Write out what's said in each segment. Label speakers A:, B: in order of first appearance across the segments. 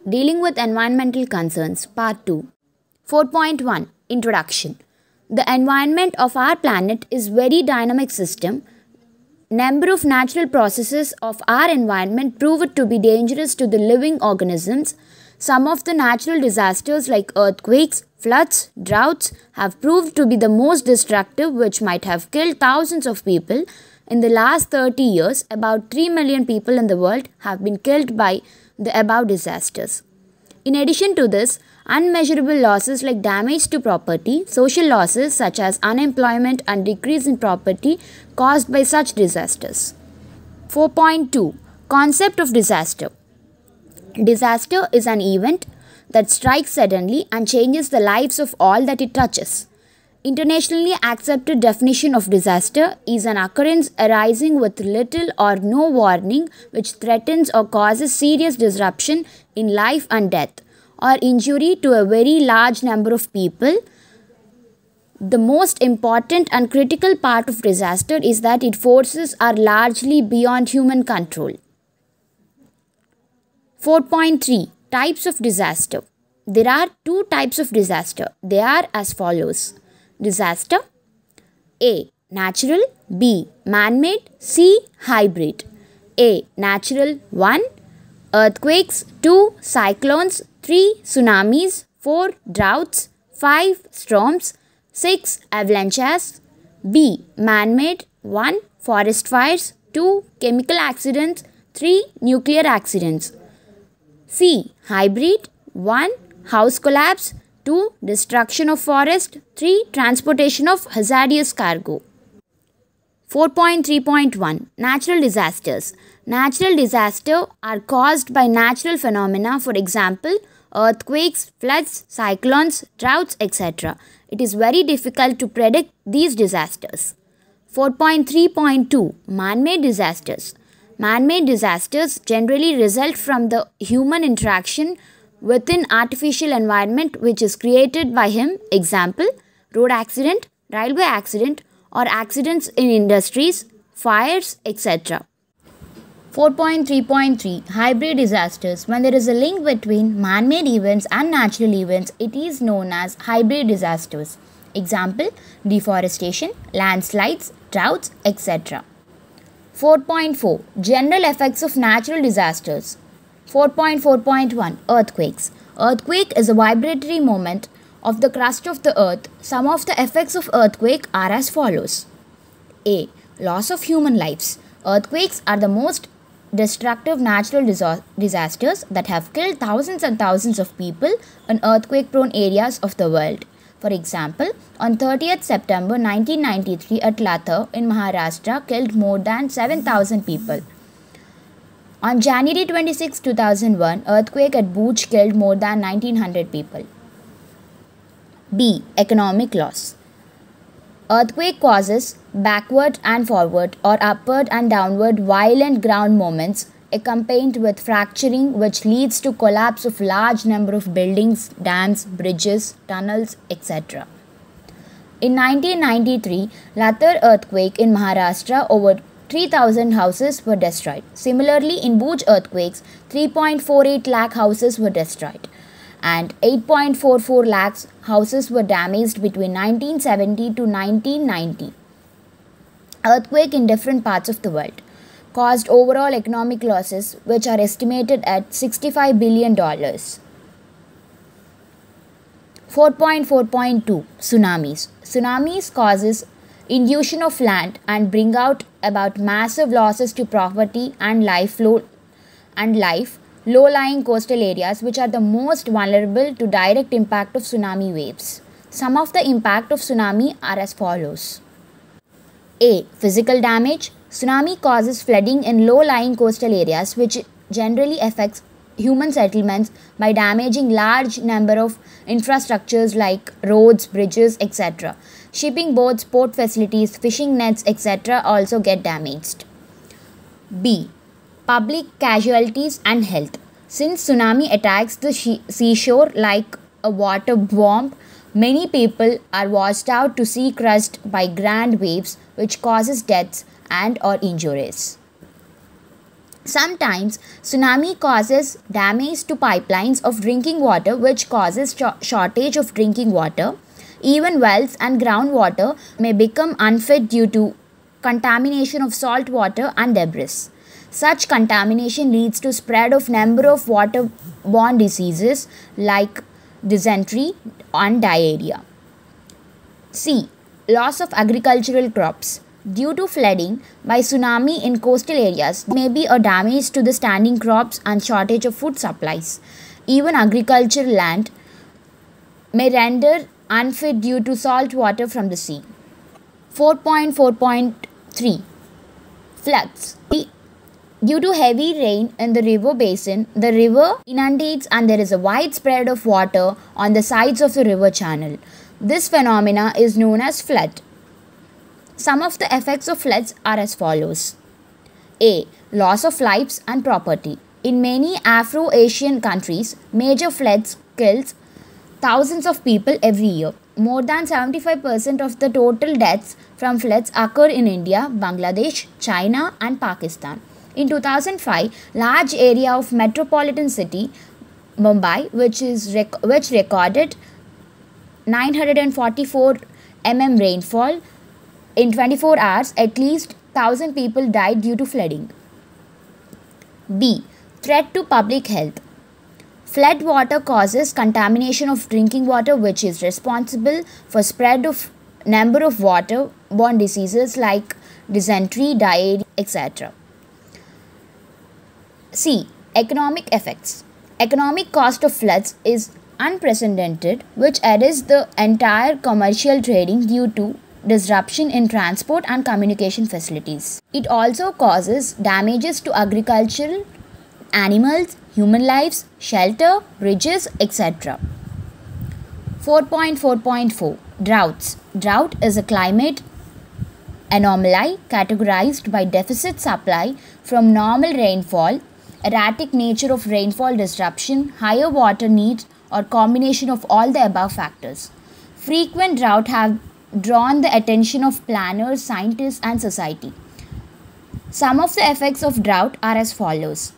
A: Dealing with Environmental Concerns, Part 2. 4.1 Introduction. The environment of our planet is very dynamic system. Number of natural processes of our environment prove to be dangerous to the living organisms. Some of the natural disasters like earthquakes, floods, droughts have proved to be the most destructive, which might have killed thousands of people. In the last 30 years, about 3 million people in the world have been killed by the above disasters. In addition to this, unmeasurable losses like damage to property, social losses such as unemployment and decrease in property caused by such disasters. 4.2 Concept of disaster. Disaster is an event that strikes suddenly and changes the lives of all that it touches. Internationally accepted definition of disaster is an occurrence arising with little or no warning which threatens or causes serious disruption in life and death or injury to a very large number of people. The most important and critical part of disaster is that its forces are largely beyond human control. 4.3 Types of disaster. There are two types of disaster. They are as follows. Disaster A. Natural. B. Man-made. C. Hybrid. A. Natural 1. Earthquakes. 2. Cyclones. 3. Tsunamis. 4. Droughts. 5. Storms. 6. Avalanches. B. Man-made 1. Forest fires. 2. Chemical accidents. 3. Nuclear accidents. C. Hybrid 1. House collapse. 2. Destruction of forest. 3. Transportation of hazardous cargo. 4.3.1 Natural disasters. Natural disasters are caused by natural phenomena, for example, earthquakes, floods, cyclones, droughts, etc. It is very difficult to predict these disasters. 4.3.2 Man-made disasters. Man-made disasters generally result from the human interaction within artificial environment which is created by him. Example, road accident, railway accident or accidents in industries, fires, etc. 4.3.3 Hybrid disasters. When there is a link between man-made events and natural events, it is known as hybrid disasters. Example, deforestation, landslides, droughts, etc. 4.4 General effects of natural disasters. 4.4.1 Earthquakes. Earthquake is a vibratory movement of the crust of the earth. Some of the effects of earthquake are as follows. A. Loss of human lives. Earthquakes are the most destructive natural disasters that have killed thousands and thousands of people in earthquake-prone areas of the world. For example, on 30th September 1993 at Latur in Maharashtra killed more than 7,000 people. On January 26, 2001, earthquake at Bhuj killed more than 1,900 people. B. Economic loss. Earthquake causes backward and forward or upward and downward violent ground movements accompanied with fracturing which leads to collapse of large number of buildings, dams, bridges, tunnels, etc. In 1993, Latur earthquake in Maharashtra, over 3,000 houses were destroyed. Similarly, in Bhuj earthquakes, 3.48 lakh houses were destroyed and 8.44 lakhs houses were damaged between 1970 to 1990. Earthquake in different parts of the world caused overall economic losses which are estimated at $65 billion. 4.4.2 Tsunamis. Tsunamis causes inundation of land and bring about massive losses to property and low-lying coastal areas which are the most vulnerable to direct impact of tsunami waves. Some of the impact of tsunami are as follows. A. Physical damage. Tsunami causes flooding in low-lying coastal areas which generally affects human settlements by damaging large number of infrastructures like roads, bridges, etc. Shipping boats, port facilities, fishing nets, etc. also get damaged. B. Public casualties and health. Since tsunami attacks the seashore like a water bomb, many people are washed out to sea crushed by grand waves which causes deaths and or injuries. Sometimes, tsunami causes damage to pipelines of drinking water, which causes shortage of drinking water. Even wells and groundwater may become unfit due to contamination of salt water and debris. Such contamination leads to spread of number of waterborne diseases like dysentery and diarrhea. C. Loss of agricultural crops. Due to flooding by tsunami in coastal areas, there may be a damage to the standing crops and shortage of food supplies. Even agricultural land may render unfit due to salt water from the sea. 4.4.3 Floods. Due to heavy rain in the river basin, the river inundates and there is a wide spread of water on the sides of the river channel. This phenomena is known as flood. Some of the effects of floods are as follows. A. Loss of lives and property. In many Afro-Asian countries, major floods kills thousands of people every year. More than 75% of the total deaths from floods occur in India, Bangladesh, China and Pakistan. In 2005, large area of metropolitan city Mumbai, which recorded 944 mm rainfall in 24 hours, at least 1,000 people died due to flooding. B. Threat to public health. Flood water causes contamination of drinking water, which is responsible for spread of number of waterborne diseases like dysentery, diarrhea, etc. C. Economic effects. Economic cost of floods is unprecedented, which arrests the entire commercial trading due to disruption in transport and communication facilities. It also causes damages to agricultural, animals, human lives, shelter, bridges, etc. 4.4.4 Droughts. Drought is a climate anomaly categorized by deficit supply from normal rainfall, erratic nature of rainfall disruption, higher water needs, or combination of all the above factors. Frequent drought have drawn the attention of planners, scientists and society. Some of the effects of drought are as follows.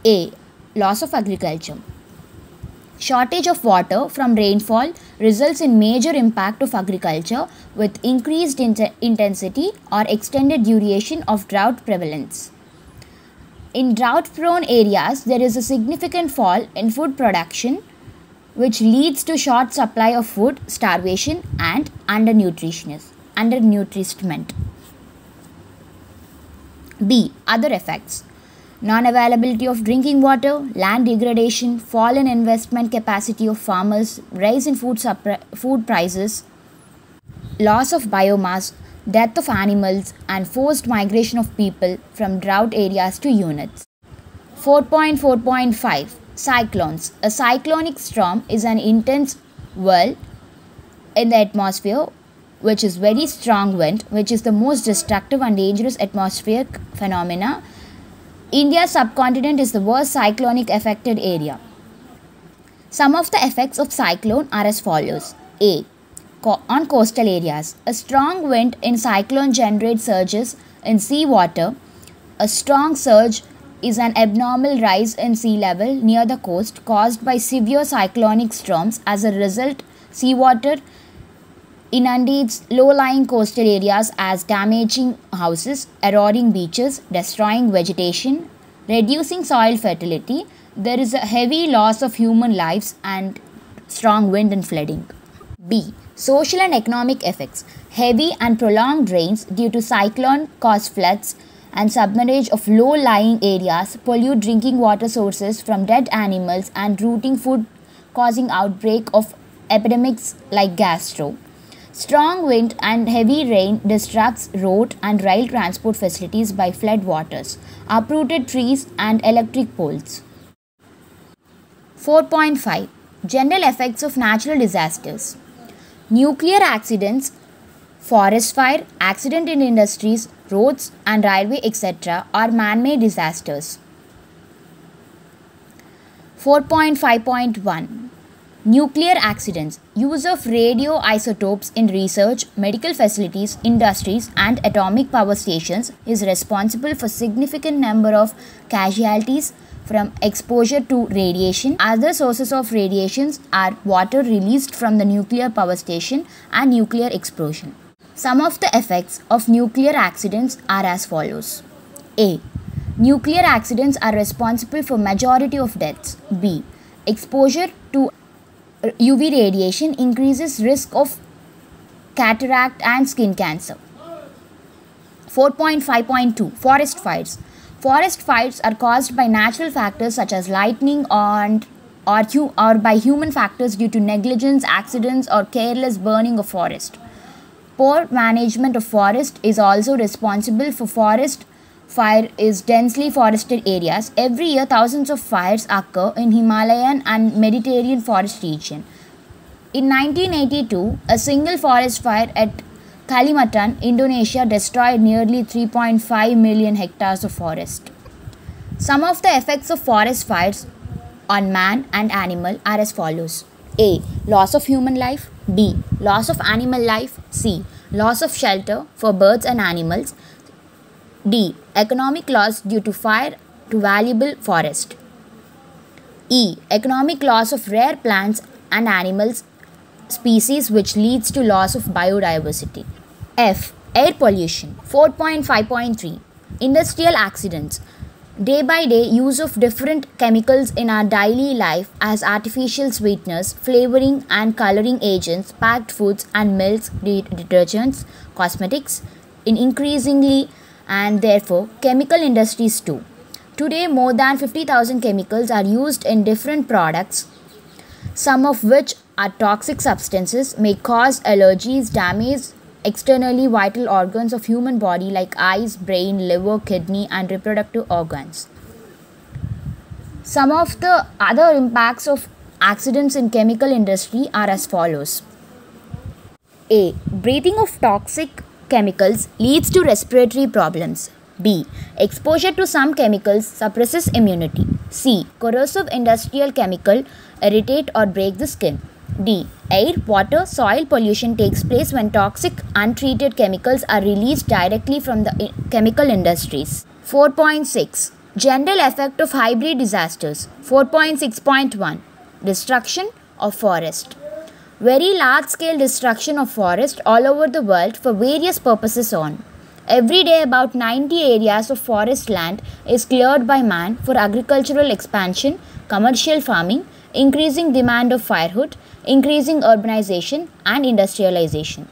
A: A. Loss of agriculture. Shortage of water from rainfall results in major impact of agriculture with increased intensity or extended duration of drought prevalence. In drought-prone areas, there is a significant fall in food production, which leads to short supply of food, starvation and undernutrition. B. Other effects. Non-availability of drinking water, land degradation, fall in investment capacity of farmers, rise in food prices, loss of biomass, death of animals and forced migration of people from drought areas to units. 4.4.5 Cyclones. A cyclonic storm is an intense whirl in the atmosphere which is very strong wind, which is the most destructive and dangerous atmospheric phenomena. India's subcontinent is the worst cyclonic affected area. Some of the effects of cyclone are as follows. A. On coastal areas. A strong wind in cyclone generates surges in sea water. A strong surge is an abnormal rise in sea level near the coast caused by severe cyclonic storms. As a result, seawater inundates low-lying coastal areas as damaging houses, eroding beaches, destroying vegetation, reducing soil fertility. There is a heavy loss of human lives and strong wind and flooding. B. Social and economic effects. Heavy and prolonged rains due to cyclone cause floods and submerge of low-lying areas, pollute drinking water sources from dead animals and rotting food, causing outbreak of epidemics like gastro. Strong wind and heavy rain disrupts road and rail transport facilities by flood waters, uprooted trees and electric poles. 4.5 General effects of natural disasters. Nuclear accidents, forest fire, accident in industries, roads and railway etc. are man-made disasters. 4.5.1 Nuclear accidents. Use of radioisotopes in research, medical facilities, industries, and atomic power stations is responsible for significant number of casualties from exposure to radiation. Other sources of radiations are water released from the nuclear power station and nuclear explosion. Some of the effects of nuclear accidents are as follows. A. Nuclear accidents are responsible for majority of deaths. B. Exposure to UV radiation increases risk of cataract and skin cancer. 4.5.2 Forest fires. Forest fires are caused by natural factors such as lightning or by human factors due to negligence, accidents, or careless burning of forest. Poor management of forest is also responsible for forest fire in densely forested areas. Every year, thousands of fires occur in Himalayan and Mediterranean forest region. In 1982, a single forest fire at Kalimantan, Indonesia destroyed nearly 3.5 million hectares of forest. Some of the effects of forest fires on man and animal are as follows. A. Loss of human life. B. Loss of animal life. C. Loss of shelter for birds and animals. D. Economic loss due to fire to valuable forest. E. Economic loss of rare plants and animals species which leads to loss of biodiversity. F. Air pollution. 4.5.3 Industrial accidents. Day by day use of different chemicals in our daily life as artificial sweeteners, flavoring and coloring agents, packed foods and milks, detergents, cosmetics in increasingly and therefore chemical industries too. Today more than 50,000 chemicals are used in different products, some of which are toxic substances, may cause allergies, damage externally vital organs of human body like eyes, brain, liver, kidney and reproductive organs. Some of the other impacts of accidents in chemical industry are as follows. A. Breathing of toxic chemicals leads to respiratory problems. B. Exposure to some chemicals suppresses immunity. C. Corrosive industrial chemical irritate or break the skin. D. Air, water, soil pollution takes place when toxic, untreated chemicals are released directly from the chemical industries. 4.6 General effect of hybrid disasters. 4.6.1 Destruction of forest. Very large-scale destruction of forest all over the world for various purposes on. Every day about 90 areas of forest land is cleared by man for agricultural expansion, commercial farming, increasing demand of firewood, increasing urbanization and industrialization,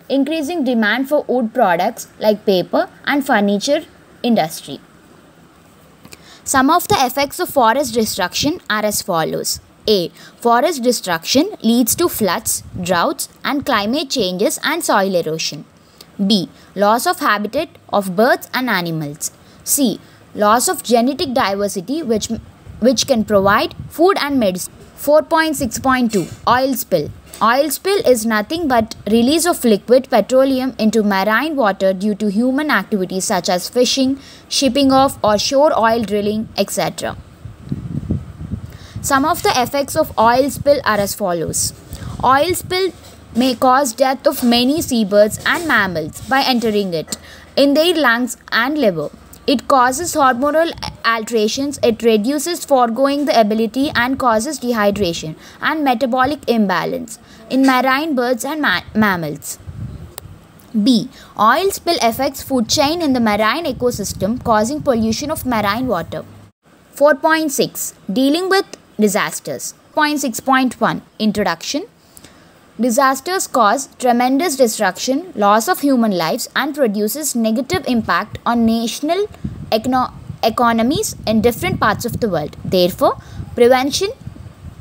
A: increasing demand for wood products like paper and furniture industry. Some of the effects of forest destruction are as follows. A. Forest destruction leads to floods, droughts and climate changes and soil erosion. B. Loss of habitat of birds and animals. C. Loss of genetic diversity which can provide food and medicine. 4.6.2 Oil spill. Oil spill is nothing but release of liquid petroleum into marine water due to human activities such as fishing, shipping of or shore oil drilling, etc. Some of the effects of oil spill are as follows. Oil spill may cause death of many seabirds and mammals by entering it in their lungs and liver. It causes hormonal alterations, it reduces foregoing the ability and causes dehydration and metabolic imbalance in marine birds and mammals. B. Oil spill affects food chain in the marine ecosystem causing pollution of marine water. 4.6 Dealing with disasters. 4.6.1 Introduction. Disasters cause tremendous destruction, loss of human lives and produces negative impact on national economies in different parts of the world. Therefore, prevention,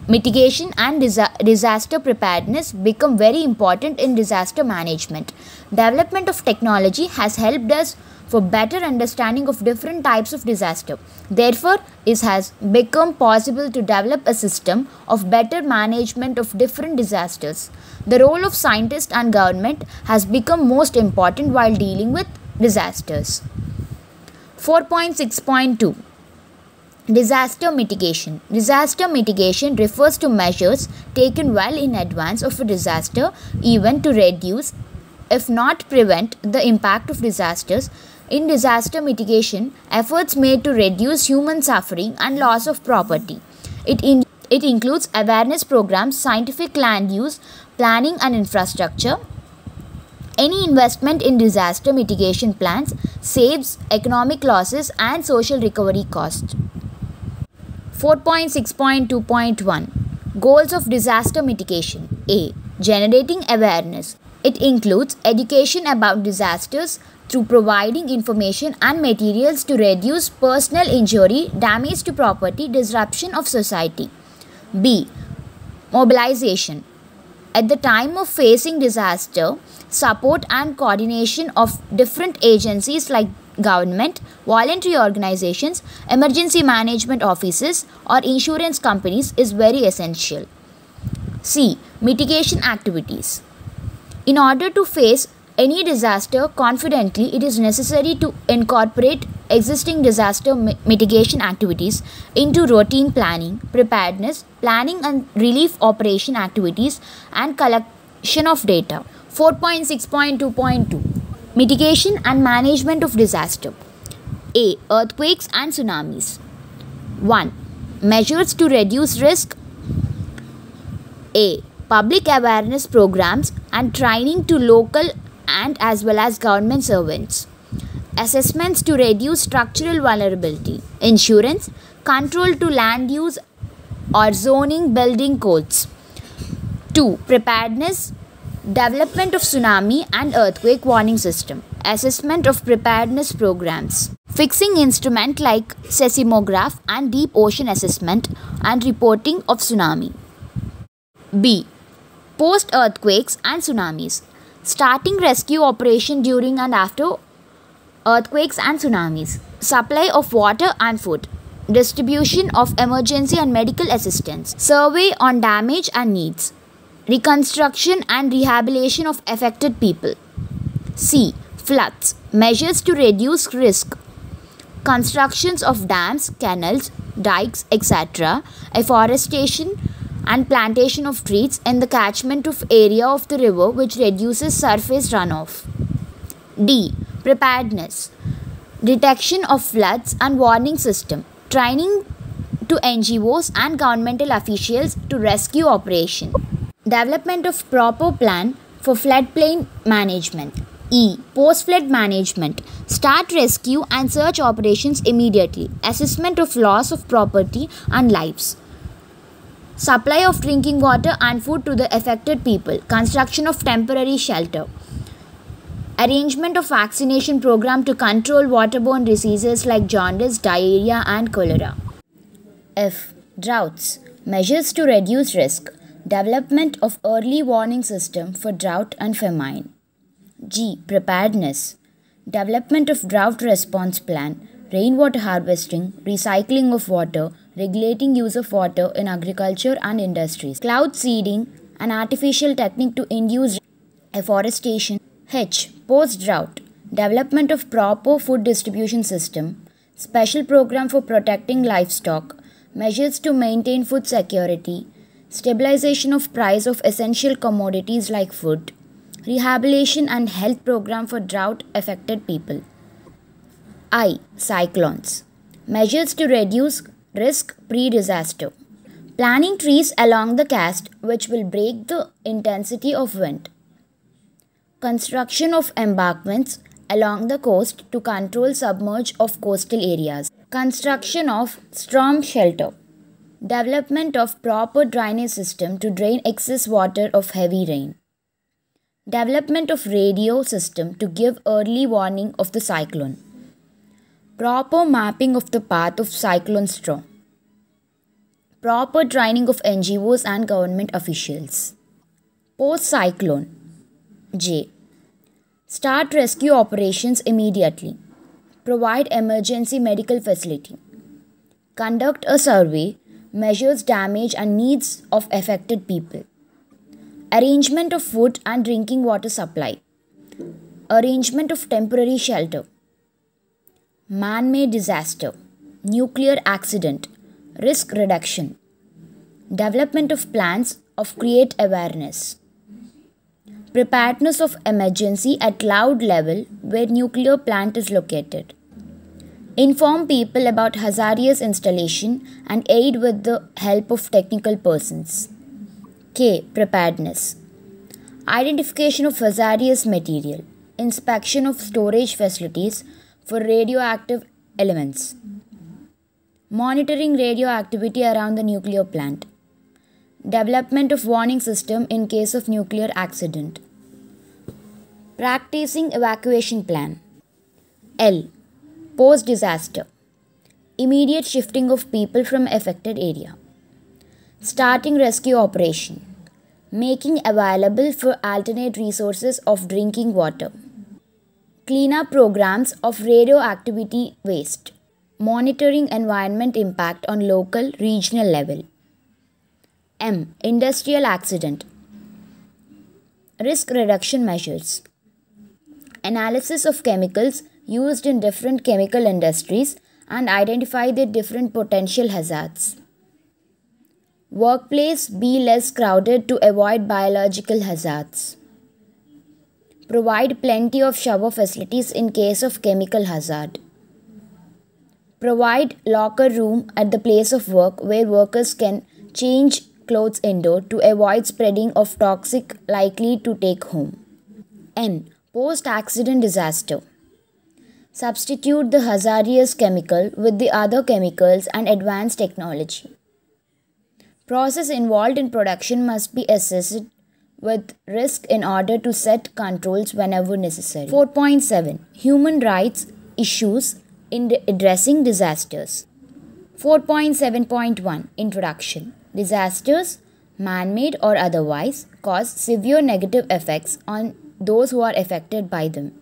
A: mitigation and disaster preparedness become very important in disaster management. Development of technology has helped us for better understanding of different types of disaster. Therefore, it has become possible to develop a system of better management of different disasters. The role of scientists and government has become most important while dealing with disasters. 4.6.2 Disaster mitigation. Disaster mitigation refers to measures taken well in advance of a disaster event to reduce, if not prevent, the impact of disasters. In disaster mitigation, efforts made to reduce human suffering and loss of property. It includes awareness programs, scientific land use, planning and infrastructure. Any investment in disaster mitigation plans saves economic losses and social recovery costs. 4.6.2.1 Goals of disaster mitigation. A. Generating awareness. It includes education about disasters through providing information and materials to reduce personal injury, damage to property, disruption of society. B. Mobilization. At the time of facing disaster, support and coordination of different agencies like government, voluntary organizations, emergency management offices, or insurance companies is very essential. C. Mitigation activities. In order to face any disaster confidently, it is necessary to incorporate existing disaster mitigation activities into routine planning, preparedness, planning and relief operation activities, and collection of data. 4.6.2.2 Mitigation and management of disaster. A. Earthquakes and tsunamis. 1. Measures to reduce risk. A. Public awareness programs and training to local and as well as government servants. Assessments to reduce structural vulnerability. Insurance. Control to land use or zoning building codes. 2. Preparedness. Development of tsunami and earthquake warning system. Assessment of preparedness programs. Fixing instrument like seismograph and deep ocean assessment and reporting of tsunami. B. Post-earthquakes and tsunamis. Starting rescue operation during and after earthquakes and tsunamis. Supply of water and food. Distribution of emergency and medical assistance. Survey on damage and needs. Reconstruction and rehabilitation of affected people. C. Floods. Measures to reduce risk. Constructions of dams, canals, dikes, etc. Afforestation and plantation of trees in the catchment of area of the river which reduces surface runoff. D. Preparedness. Detection of floods and warning system. Training to NGOs and governmental officials to rescue operation. Development of proper plan for floodplain management. E. Post-flood management. Start rescue and search operations immediately. Assessment of loss of property and lives. Supply of drinking water and food to the affected people. Construction of temporary shelter. Arrangement of vaccination program to control waterborne diseases like jaundice, diarrhea and cholera. F. Droughts. Measures to reduce risk. Development of early warning system for drought and famine. G. Preparedness. Development of drought response plan, rainwater harvesting, recycling of water, regulating use of water in agriculture and industries. Cloud seeding, an artificial technique to induce afforestation. H. Post-drought. Development of proper food distribution system, special program for protecting livestock, measures to maintain food security, stabilization of price of essential commodities like food, rehabilitation and health program for drought affected people. I. Cyclones. Measures to reduce risk pre-disaster. Planting trees along the coast which will break the intensity of wind. Construction of embankments along the coast to control submerge of coastal areas. Construction of storm shelter. Development of proper drainage system to drain excess water of heavy rain. Development of radio system to give early warning of the cyclone. Proper mapping of the path of cyclone storm. Proper training of NGOs and government officials. Post-cyclone. J. Start rescue operations immediately. Provide emergency medical facility. Conduct a survey, measures damage and needs of affected people. Arrangement of food and drinking water supply. Arrangement of temporary shelter. Man-made disaster. Nuclear accident, risk reduction, development of plans of create awareness, preparedness of emergency at loud level where nuclear plant is located, inform people about hazardous installation and aid with the help of technical persons. K. Preparedness, identification of hazardous material, inspection of storage facilities for radioactive elements, monitoring radioactivity around the nuclear plant, development of warning system in case of nuclear accident, practicing evacuation plan. L. Post disaster, immediate shifting of people from affected area, starting rescue operation, making available for alternate resources of drinking water, cleanup programs of radioactivity waste, monitoring environment impact on local regional level. M. Industrial accident, risk reduction measures, analysis of chemicals used in different chemical industries and identify their different potential hazards. Workplace be less crowded to avoid biological hazards. Provide plenty of shower facilities in case of chemical hazard. Provide locker room at the place of work where workers can change clothes indoor to avoid spreading of toxic likely to take home. N. Post-accident disaster, substitute the hazardous chemical with the other chemicals and advanced technology. Process involved in production must be assessed with risk in order to set controls whenever necessary. 4.7. Human rights issues in addressing disasters. 4.7.1 Introduction. Disasters, man-made or otherwise, cause severe negative effects on those who are affected by them.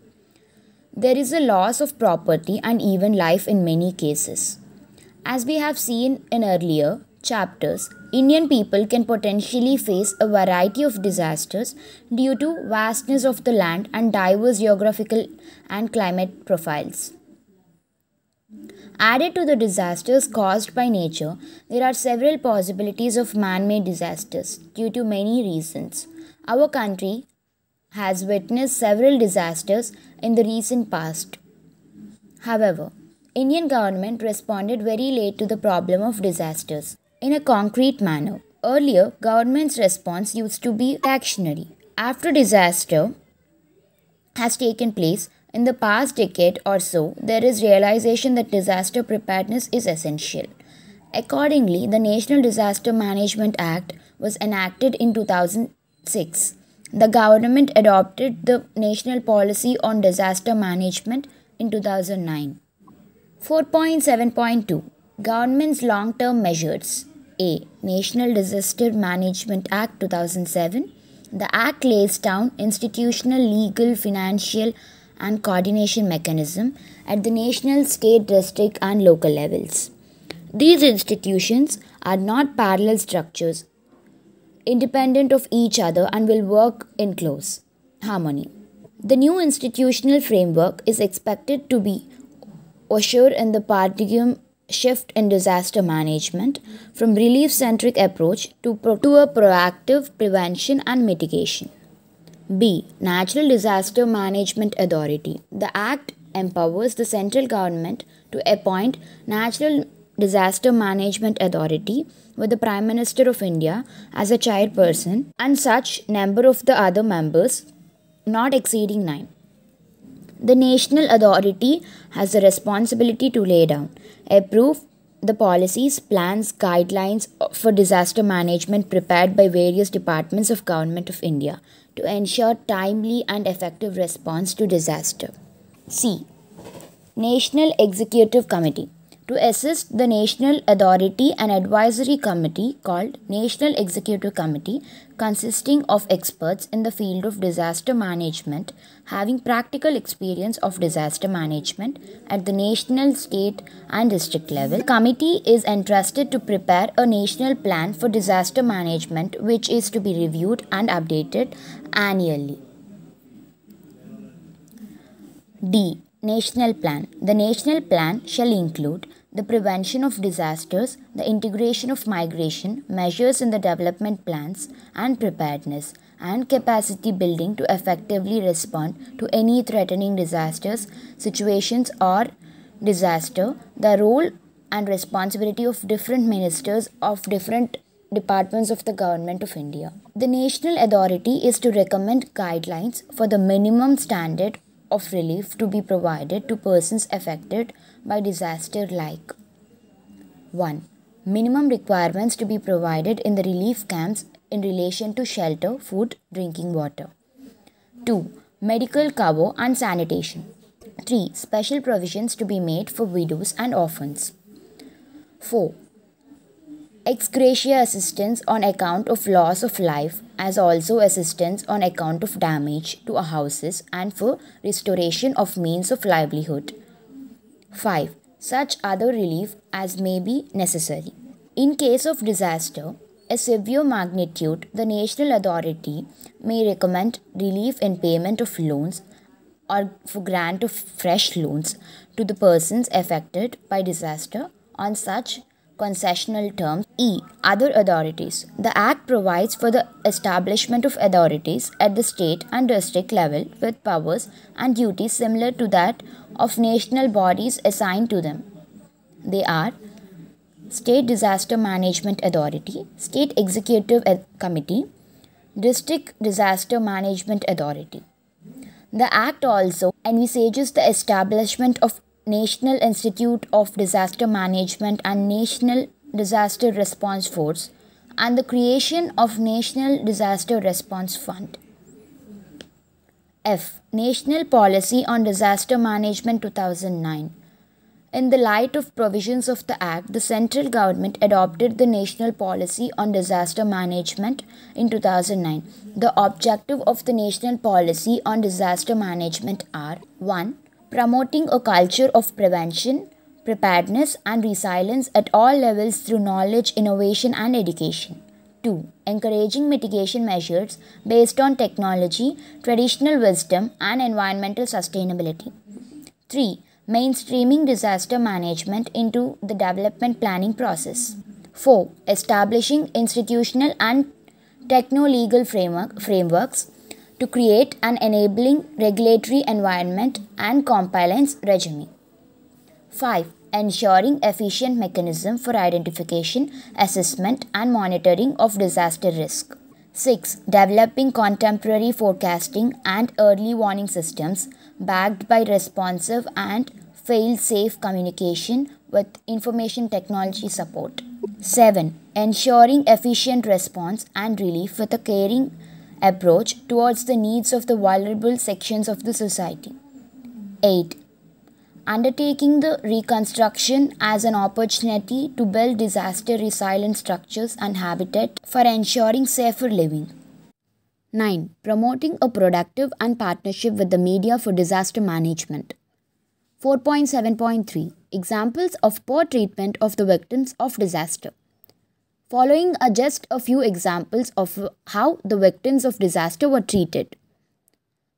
A: There is a loss of property and even life in many cases. As we have seen in earlier chapters, Indian people can potentially face a variety of disasters due to vastness of the land and diverse geographical and climate profiles. Added to the disasters caused by nature, there are several possibilities of man-made disasters due to many reasons. Our country has witnessed several disasters in the recent past. However, Indian government responded very late to the problem of disasters in a concrete manner. Earlier, government's response used to be reactionary. After disaster has taken place in the past decade or so, there is realization that disaster preparedness is essential. Accordingly, the National Disaster Management Act was enacted in 2006. The government adopted the National Policy on Disaster Management in 2009. 4.7.2 Government's long-term measures. A. National Disaster Management Act 2007. The Act lays down institutional, legal, financial and coordination mechanism at the national, state, district and local levels. These institutions are not parallel structures, independent of each other and will work in close harmony. The new institutional framework is expected to be usher in the paradigm shift in disaster management from relief-centric approach to a proactive prevention and mitigation. B. Natural Disaster Management Authority. The Act empowers the central government to appoint Natural Disaster Management Authority with the Prime Minister of India as a chairperson and such number of the other members not exceeding 9. The national authority has the responsibility to lay down, approve the policies, plans, guidelines for disaster management prepared by various departments of Government of India to ensure timely and effective response to disaster. C. National Executive Committee. To assist the National Authority, an advisory committee called National Executive Committee consisting of experts in the field of disaster management having practical experience of disaster management at the national, state and district level. The committee is entrusted to prepare a national plan for disaster management which is to be reviewed and updated annually. D. National Plan. The national plan shall include the prevention of disasters, the integration of migration, measures in the development plans, and preparedness and capacity building to effectively respond to any threatening disasters, situations, or disaster, the role and responsibility of different ministers of different departments of the Government of India. The national authority is to recommend guidelines for the minimum standard of relief to be provided to persons affected by disaster like 1. Minimum requirements to be provided in the relief camps in relation to shelter, food, drinking water. 2. Medical cover and sanitation. 3. Special provisions to be made for widows and orphans. 4. Ex gratia assistance on account of loss of life, as also assistance on account of damage to houses and for restoration of means of livelihood. 5. Such other relief as may be necessary. In case of disaster, a severe magnitude, the national authority may recommend relief in payment of loans or for grant of fresh loans to the persons affected by disaster on such concessional terms. E. Other authorities. The Act provides for the establishment of authorities at the state and district level with powers and duties similar to that of national bodies assigned to them. They are State Disaster Management Authority, State Executive Committee, District Disaster Management Authority. The Act also envisages the establishment of National Institute of Disaster Management and National Disaster Response Force and the creation of National Disaster Response Fund. F. National Policy on Disaster Management 2009. In the light of provisions of the Act, the central government adopted the National Policy on Disaster Management in 2009. The objective of the National Policy on Disaster Management are 1. Promoting a culture of prevention, preparedness, and resilience at all levels through knowledge, innovation, and education. 2. Encouraging mitigation measures based on technology, traditional wisdom, and environmental sustainability. 3. Mainstreaming disaster management into the development planning process. 4. Establishing institutional and techno-legal frameworks to create an enabling regulatory environment and compliance regime. 5. Ensuring efficient mechanism for identification, assessment, and monitoring of disaster risk. 6. Developing contemporary forecasting and early warning systems backed by responsive and fail-safe communication with information technology support. 7. Ensuring efficient response and relief with a caring approach towards the needs of the vulnerable sections of the society. 8. Undertaking the reconstruction as an opportunity to build disaster resilient structures and habitat for ensuring safer living. 9. Promoting a productive and partnership with the media for disaster management. 4.7.3 Examples of poor treatment of the victims of disaster. Following are just a few examples of how the victims of disaster were treated.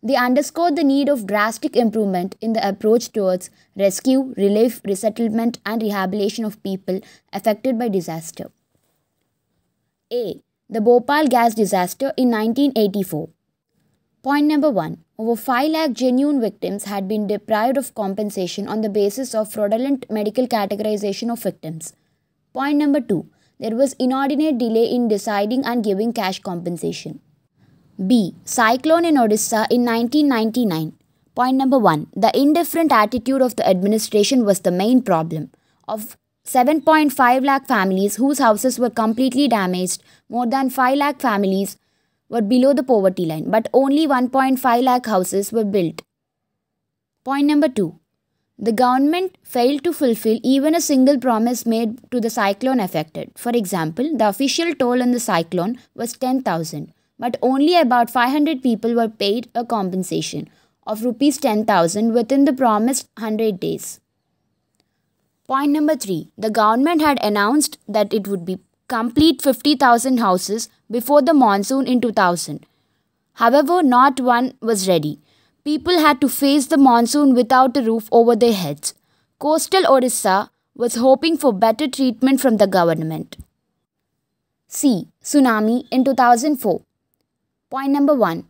A: They underscore the need of drastic improvement in the approach towards rescue, relief, resettlement, and rehabilitation of people affected by disaster. A. The Bhopal gas disaster in 1984. Point number 1. Over 5 lakh genuine victims had been deprived of compensation on the basis of fraudulent medical categorization of victims. Point number 2. There was inordinate delay in deciding and giving cash compensation. B. Cyclone in Odisha in 1999. Point number 1. The indifferent attitude of the administration was the main problem. Of 7.5 lakh families whose houses were completely damaged, more than 5 lakh families were below the poverty line, but only 1.5 lakh houses were built. Point number 2. The government failed to fulfill even a single promise made to the cyclone affected. For example, the official toll on the cyclone was 10,000, but only about 500 people were paid a compensation of rupees 10,000 within the promised 100 days. Point number 3. The government had announced that it would be complete 50,000 houses before the monsoon in 2000. However, not one was ready. People had to face the monsoon without a roof over their heads. Coastal Odisha was hoping for better treatment from the government. C. Tsunami in 2004. Point number 1.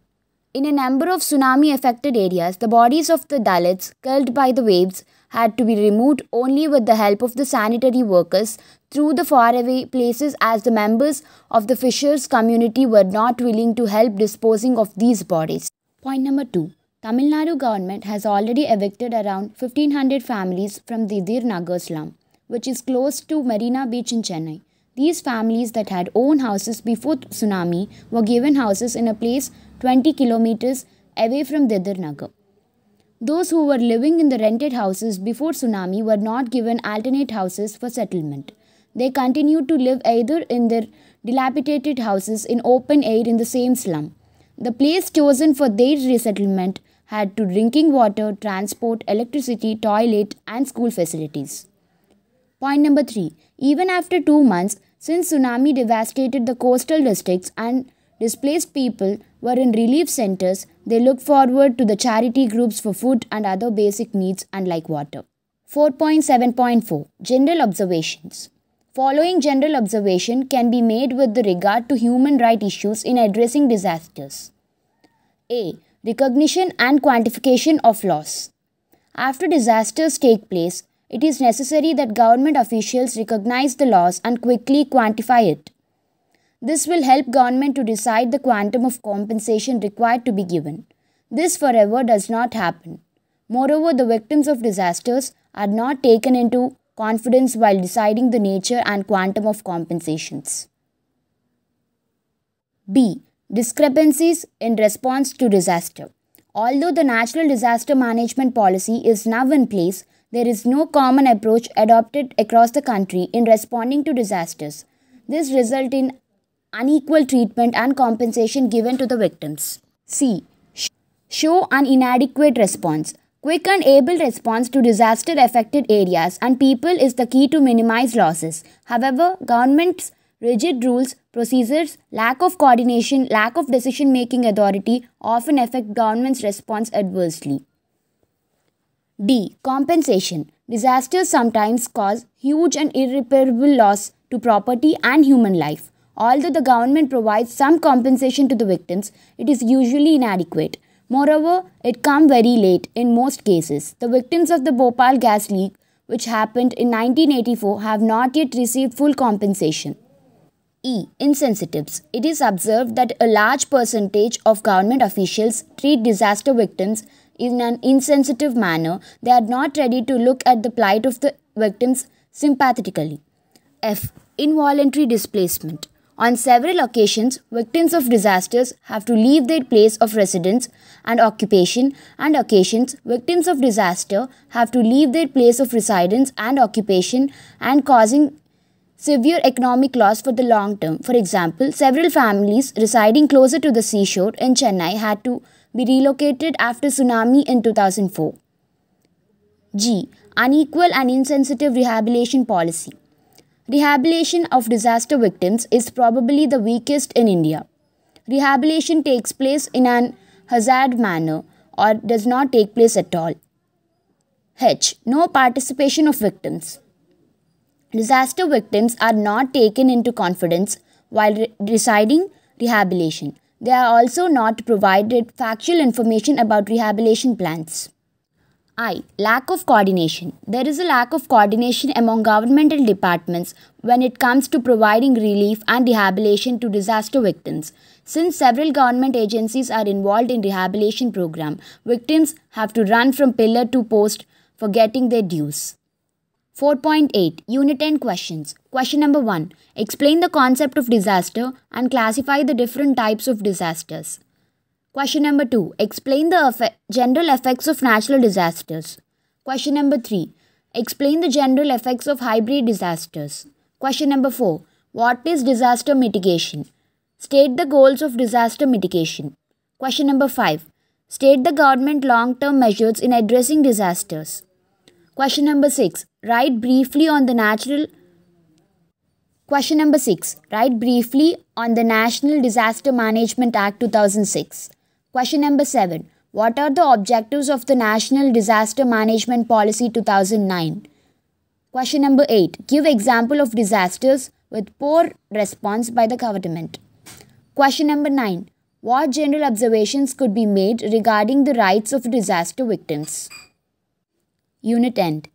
A: In a number of tsunami affected areas, the bodies of the Dalits killed by the waves had to be removed only with the help of the sanitary workers through the faraway places, as the members of the fishers community were not willing to help disposing of these bodies. Point number 2. Tamil Nadu government has already evicted around 1500 families from the Dir Nagar slum, which is close to Marina Beach in Chennai. These families that had owned houses before tsunami were given houses in a place 20 kilometers away from Dir Nagar. Those who were living in the rented houses before tsunami were not given alternate houses for settlement. They continued to live either in their dilapidated houses in open air in the same slum. The place chosen for their resettlement had to drinking water, transport, electricity, toilet and school facilities. Point number 3. Even after 2 months, since tsunami devastated the coastal districts and displaced people were in relief centers, they looked forward to the charity groups for food and other basic needs unlike water. 4.7.4 General Observations. Following general observation can be made with regard to human rights issues in addressing disasters. A. Recognition and quantification of loss. After disasters take place, it is necessary that government officials recognize the loss and quickly quantify it. This will help government to decide the quantum of compensation required to be given. This, however, does not happen. Moreover, the victims of disasters are not taken into confidence while deciding the nature and quantum of compensations. B. Discrepancies in response to disaster. Although the National Disaster Management Policy is now in place, there is no common approach adopted across the country in responding to disasters. This results in unequal treatment and compensation given to the victims. C. Show an inadequate response. Quick and able response to disaster affected areas and people is the key to minimize losses. However, government's rigid rules, procedures, lack of coordination, lack of decision making authority often affect government's response adversely. D. Compensation. Disasters sometimes cause huge and irreparable loss to property and human life. Although the government provides some compensation to the victims, it is usually inadequate. Moreover, it comes very late in most cases. The victims of the Bhopal gas leak, which happened in 1984, have not yet received full compensation. E. Insensitives. It is observed that a large percentage of government officials treat disaster victims in an insensitive manner. They are not ready to look at the plight of the victims sympathetically. F. Involuntary displacement. On several occasions, victims of disasters have to leave their place of residence and occupation, and occasions, victims of disaster have to leave their place of residence and occupation and causing severe economic loss for the long term. For example, several families residing closer to the seashore in Chennai had to be relocated after tsunami in 2004. G. Unequal and insensitive rehabilitation policy. Rehabilitation of disaster victims is probably the weakest in India. Rehabilitation takes place in an haphazard manner or does not take place at all. H. No participation of victims. Disaster victims are not taken into confidence while deciding rehabilitation. They are also not provided factual information about rehabilitation plans. I. Lack of coordination. There is a lack of coordination among governmental departments when it comes to providing relief and rehabilitation to disaster victims. Since several government agencies are involved in rehabilitation program, victims have to run from pillar to post for getting their dues. 4.8 Unit 10 questions. Question number 1. Explain the concept of disaster and classify the different types of disasters. Question number 2. Explain the general effects of natural disasters. Question number 3. Explain the general effects of hybrid disasters. Question number 4. What is disaster mitigation? State the goals of disaster mitigation. Question number 5. State the government long-term measures in addressing disasters. Question number 6. Write briefly on the National Disaster Management Act 2006. Question number 7. What are the objectives of the National Disaster Management Policy 2009? Question number 8. Give example of disasters with poor response by the government. Question number 9. What general observations could be made regarding the rights of disaster victims? Unit End.